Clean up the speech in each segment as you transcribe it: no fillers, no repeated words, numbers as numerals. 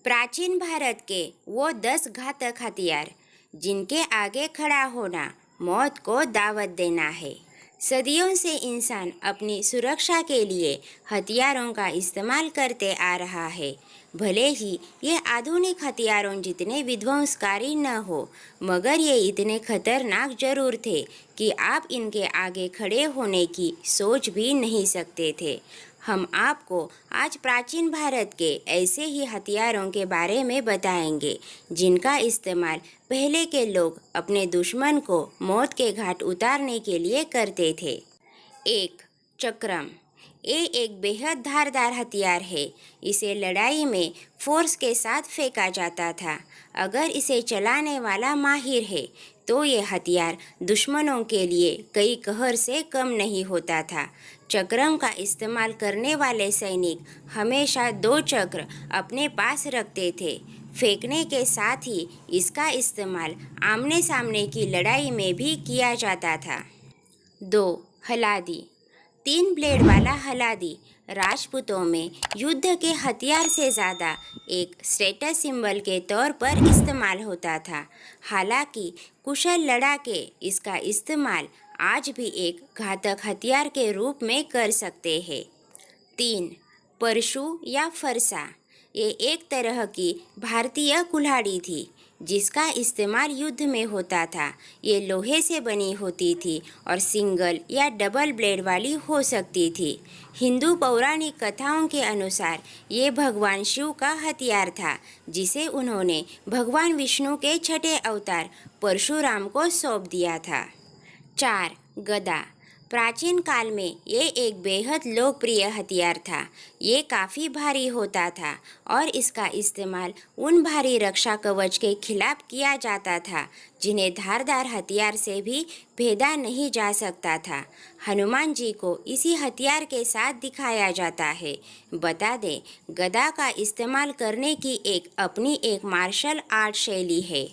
प्राचीन भारत के वो 10 घातक हथियार जिनके आगे खड़ा होना मौत को दावत देना है। सदियों से इंसान अपनी सुरक्षा के लिए हथियारों का इस्तेमाल करते आ रहा है। भले ही ये आधुनिक हथियारों जितने विध्वंसकारी न हो, मगर ये इतने खतरनाक जरूर थे कि आप इनके आगे खड़े होने की सोच भी नहीं सकते थे। हम आपको आज प्राचीन भारत के ऐसे ही हथियारों के बारे में बताएंगे जिनका इस्तेमाल पहले के लोग अपने दुश्मन को मौत के घाट उतारने के लिए करते थे। एक, चक्रम। ये एक बेहद धारदार हथियार है। इसे लड़ाई में फोर्स के साथ फेंका जाता था। अगर इसे चलाने वाला माहिर है तो ये हथियार दुश्मनों के लिए कई कहर से कम नहीं होता था। चक्रम का इस्तेमाल करने वाले सैनिक हमेशा 2 चक्र अपने पास रखते थे। फेंकने के साथ ही इसका इस्तेमाल आमने सामने की लड़ाई में भी किया जाता था। 2, हलादी। 3 ब्लेड वाला हलादी राजपूतों में युद्ध के हथियार से ज़्यादा एक स्टेटस सिंबल के तौर पर इस्तेमाल होता था। हालांकि कुशल लड़ाके इसका इस्तेमाल आज भी एक घातक हथियार के रूप में कर सकते हैं। 3, परशु या फरसा। ये एक तरह की भारतीय कुल्हाड़ी थी जिसका इस्तेमाल युद्ध में होता था। ये लोहे से बनी होती थी और सिंगल या डबल ब्लेड वाली हो सकती थी। हिंदू पौराणिक कथाओं के अनुसार ये भगवान शिव का हथियार था जिसे उन्होंने भगवान विष्णु के छठे अवतार परशुराम को सौंप दिया था। 4, गदा। प्राचीन काल में ये एक बेहद लोकप्रिय हथियार था। ये काफ़ी भारी होता था और इसका इस्तेमाल उन भारी रक्षा कवच के खिलाफ किया जाता था जिन्हें धारदार हथियार से भी भेदा नहीं जा सकता था। हनुमान जी को इसी हथियार के साथ दिखाया जाता है। बता दें, गदा का इस्तेमाल करने की अपनी एक मार्शल आर्ट शैली है।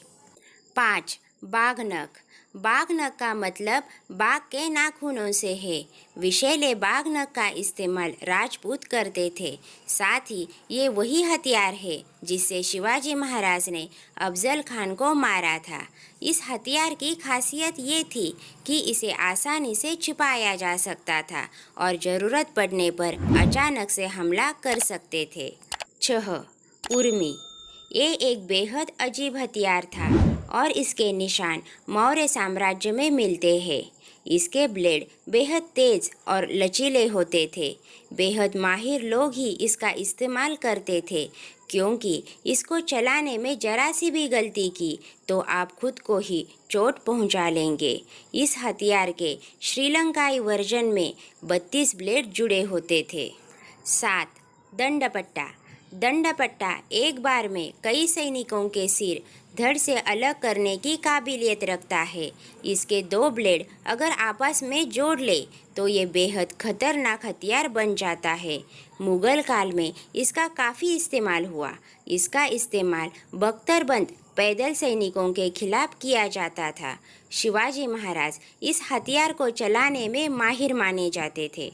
5, बाघनख। बाघनख का मतलब बाघ के नाखूनों से है। विषैले बाघनख का इस्तेमाल राजपूत करते थे। साथ ही ये वही हथियार है जिससे शिवाजी महाराज ने अफजल खान को मारा था। इस हथियार की खासियत ये थी कि इसे आसानी से छिपाया जा सकता था और ज़रूरत पड़ने पर अचानक से हमला कर सकते थे। 6, उर्मी। ये एक बेहद अजीब हथियार था और इसके निशान मौर्य साम्राज्य में मिलते हैं। इसके ब्लेड बेहद तेज और लचीले होते थे। बेहद माहिर लोग ही इसका इस्तेमाल करते थे क्योंकि इसको चलाने में जरा सी भी गलती की तो आप खुद को ही चोट पहुंचा लेंगे। इस हथियार के श्रीलंकाई वर्जन में 32 ब्लेड जुड़े होते थे। 7, दंडपट्टा। दंडपट्टा एक बार में कई सैनिकों के सिर धड़ से अलग करने की काबिलियत रखता है। इसके 2 ब्लेड अगर आपस में जोड़ ले तो ये बेहद खतरनाक हथियार बन जाता है। मुगल काल में इसका काफ़ी इस्तेमाल हुआ। इसका इस्तेमाल बख्तरबंद पैदल सैनिकों के खिलाफ किया जाता था। शिवाजी महाराज इस हथियार को चलाने में माहिर माने जाते थे।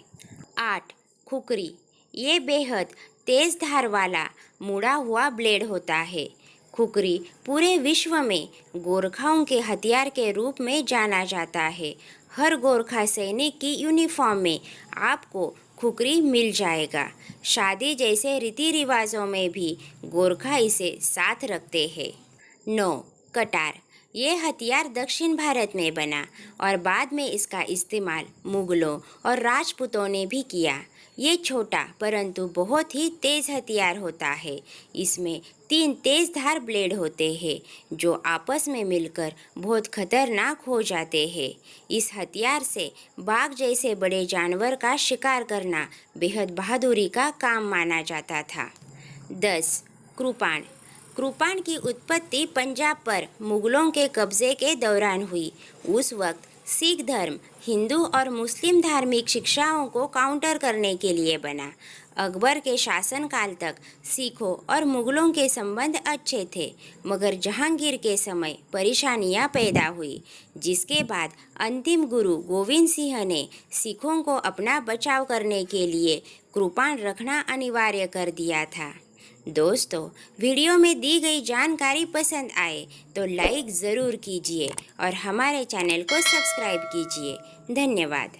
8, खुकरी। ये बेहद तेज धार वाला मुड़ा हुआ ब्लेड होता है। खुकरी पूरे विश्व में गोरखाओं के हथियार के रूप में जाना जाता है। हर गोरखा सैनिक की यूनिफॉर्म में आपको खुकरी मिल जाएगा। शादी जैसे रीति रिवाजों में भी गोरखा इसे साथ रखते हैं। 9, कटार। ये हथियार दक्षिण भारत में बना और बाद में इसका इस्तेमाल मुगलों और राजपूतों ने भी किया। ये छोटा परंतु बहुत ही तेज़ हथियार होता है। इसमें 3 तेज़ धार ब्लेड होते हैं जो आपस में मिलकर बहुत खतरनाक हो जाते हैं। इस हथियार से बाघ जैसे बड़े जानवर का शिकार करना बेहद बहादुरी का काम माना जाता था। 10, कृपाण। कृपाण की उत्पत्ति पंजाब पर मुगलों के कब्जे के दौरान हुई। उस वक्त सिख धर्म हिंदू और मुस्लिम धार्मिक शिक्षाओं को काउंटर करने के लिए बना। अकबर के शासनकाल तक सिखों और मुगलों के संबंध अच्छे थे, मगर जहांगीर के समय परेशानियां पैदा हुई, जिसके बाद अंतिम गुरु गोविंद सिंह ने सिखों को अपना बचाव करने के लिए कृपाण रखना अनिवार्य कर दिया था। दोस्तों, वीडियो में दी गई जानकारी पसंद आए तो लाइक ज़रूर कीजिए और हमारे चैनल को सब्सक्राइब कीजिए। धन्यवाद।